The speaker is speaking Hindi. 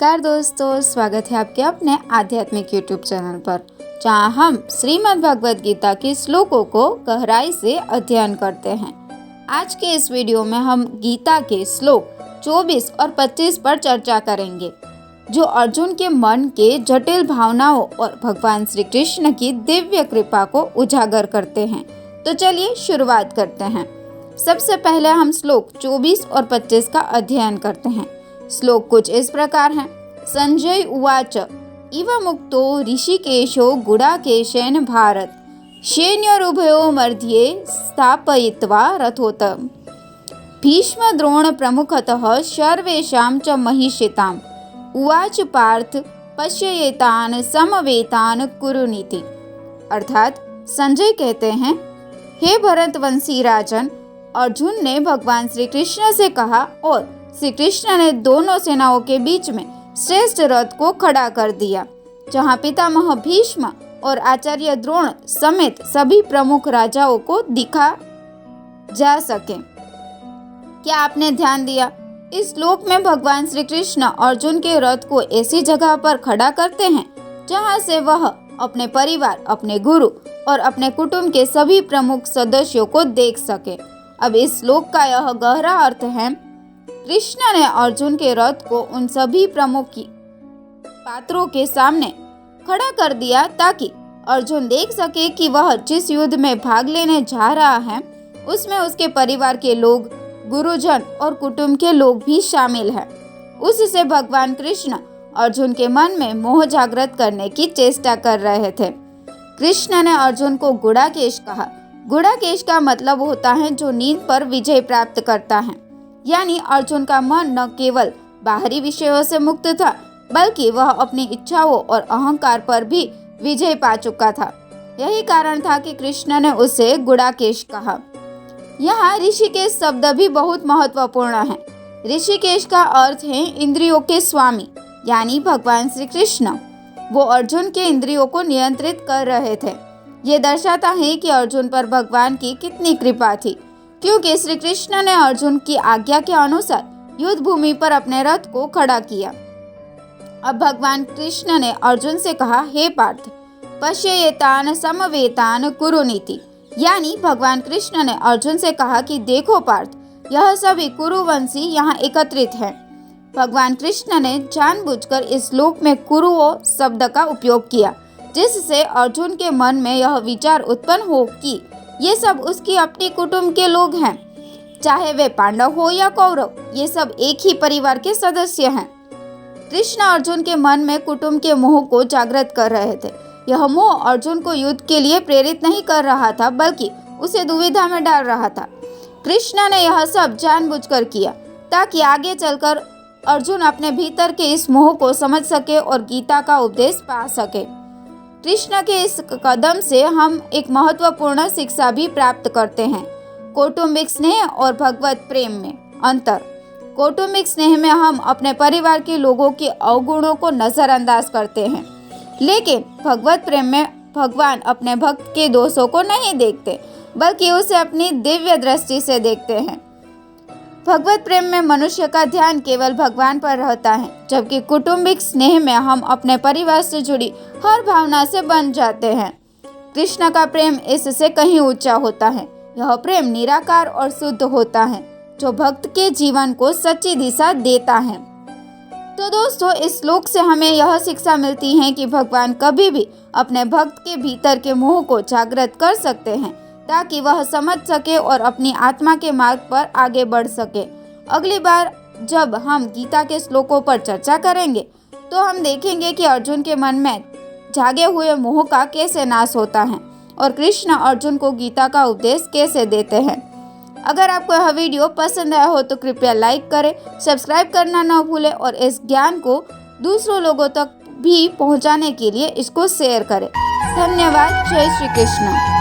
नमस्कार दोस्तों, स्वागत है आपके अपने आध्यात्मिक यूट्यूब चैनल पर, जहां हम श्रीमद् भगवद गीता के श्लोकों को गहराई से अध्ययन करते हैं। आज के इस वीडियो में हम गीता के श्लोक 24 और 25 पर चर्चा करेंगे, जो अर्जुन के मन के जटिल भावनाओं और भगवान श्री कृष्ण की दिव्य कृपा को उजागर करते हैं। तो चलिए शुरुआत करते हैं। सबसे पहले हम श्लोक 24 और 25 का अध्ययन करते हैं। श्लोक कुछ इस प्रकार है। संजय उवाच इव मुक्तो ऋषिकेशो गुडाकेशेन भारत सैन्योरुभयो मध्ये स्थापयित्वा रथोत्तम भीष्म द्रोण प्रमुखतः सर्वेषां च महिषिताम् उवाच पार्थ पश्येतान् समवेतान् कुरुनीति। अर्थात संजय कहते हैं, हे भरतवंशी राजन, अर्जुन ने भगवान श्री कृष्ण से कहा और श्री कृष्ण ने दोनों सेनाओं के बीच में श्रेष्ठ रथ को खड़ा कर दिया, जहां पितामह भीष्म और आचार्य द्रोण समेत सभी प्रमुख राजाओं को दिखा जा सके। क्या आपने ध्यान दिया? इस श्लोक में भगवान श्री कृष्ण अर्जुन के रथ को ऐसी जगह पर खड़ा करते हैं जहां से वह अपने परिवार, अपने गुरु और अपने कुटुंब के सभी प्रमुख सदस्यों को देख सके। अब इस श्लोक का यह गहरा अर्थ है, कृष्ण ने अर्जुन के रथ को उन सभी प्रमुख पात्रों के सामने खड़ा कर दिया ताकि अर्जुन देख सके कि वह जिस युद्ध में भाग लेने जा रहा है उसमें उसके परिवार के लोग, गुरुजन और कुटुंब के लोग भी शामिल हैं। उससे भगवान कृष्ण अर्जुन के मन में मोह जागृत करने की चेष्टा कर रहे थे। कृष्ण ने अर्जुन को गुडाकेश कहा। गुडाकेश का मतलब होता है जो नींद पर विजय प्राप्त करता है, यानी अर्जुन का मन न केवल बाहरी विषयों से मुक्त था, बल्कि वह अपनी इच्छाओं और अहंकार पर भी विजय पा चुका था। यही कारण था कि कृष्ण ने उसे गुडाकेश कहा। यहाँ ऋषिकेश शब्द भी बहुत महत्वपूर्ण है। ऋषिकेश का अर्थ है इंद्रियों के स्वामी, यानी भगवान श्री कृष्ण। वो अर्जुन के इंद्रियों को नियंत्रित कर रहे थे। ये दर्शाता है कि अर्जुन पर भगवान की कितनी कृपा थी, क्योंकि श्री कृष्ण ने अर्जुन की आज्ञा के अनुसार युद्ध भूमि पर अपने रथ को खड़ा किया। अब भगवान कृष्ण ने अर्जुन से कहा, हे पार्थ पश्येतान् समवेतान् कुरुनीति, यानी भगवान कृष्ण ने अर्जुन से कहा कि देखो पार्थ, यह सभी कुरुवंशी यहाँ एकत्रित हैं। भगवान कृष्ण ने जानबूझकर इस श्लोक में कुरुओं शब्द का उपयोग किया, जिससे अर्जुन के मन में यह विचार उत्पन्न हो कि ये सब उसकी अपनी कुटुंब के लोग हैं, चाहे वे पांडव हो या कौरव, ये सब एक ही परिवार के सदस्य हैं। कृष्ण अर्जुन के मन में कुटुंब के मोह को जागृत कर रहे थे। यह मोह अर्जुन को युद्ध के लिए प्रेरित नहीं कर रहा था, बल्कि उसे दुविधा में डाल रहा था। कृष्ण ने यह सब जानबूझकर किया ताकि आगे चलकर अर्जुन अपने भीतर के इस मोह को समझ सके और गीता का उपदेश पा सके। कृष्ण के इस कदम से हम एक महत्वपूर्ण शिक्षा भी प्राप्त करते हैं। कौटुंबिक स्नेह और भगवत प्रेम में अंतर। कौटुंबिक स्नेह में हम अपने परिवार के लोगों के अवगुणों को नजरअंदाज करते हैं, लेकिन भगवत प्रेम में भगवान अपने भक्त के दोषों को नहीं देखते, बल्कि उसे अपनी दिव्य दृष्टि से देखते हैं। भगवत प्रेम में मनुष्य का ध्यान केवल भगवान पर रहता है, जबकि कौटुंबिक स्नेह में हम अपने परिवार से जुड़ी हर भावना से बंध जाते हैं। कृष्ण का प्रेम इससे कहीं ऊंचा होता है। यह प्रेम निराकार और शुद्ध होता है, जो भक्त के जीवन को सच्ची दिशा देता है। तो दोस्तों, इस श्लोक से हमें यह शिक्षा मिलती है कि भगवान कभी भी अपने भक्त के भीतर के मोह को जागृत कर सकते हैं, ताकि वह समझ सके और अपनी आत्मा के मार्ग पर आगे बढ़ सके। अगली बार जब हम गीता के श्लोकों पर चर्चा करेंगे, तो हम देखेंगे कि अर्जुन के मन में जागे हुए मोह का कैसे नाश होता है और कृष्ण अर्जुन को गीता का उपदेश कैसे देते हैं। अगर आपको यह वीडियो पसंद आया हो तो कृपया लाइक करें, सब्सक्राइब करना न भूलें और इस ज्ञान को दूसरों लोगों तक भी पहुंचाने के लिए इसको शेयर करें। धन्यवाद। जय श्री कृष्ण।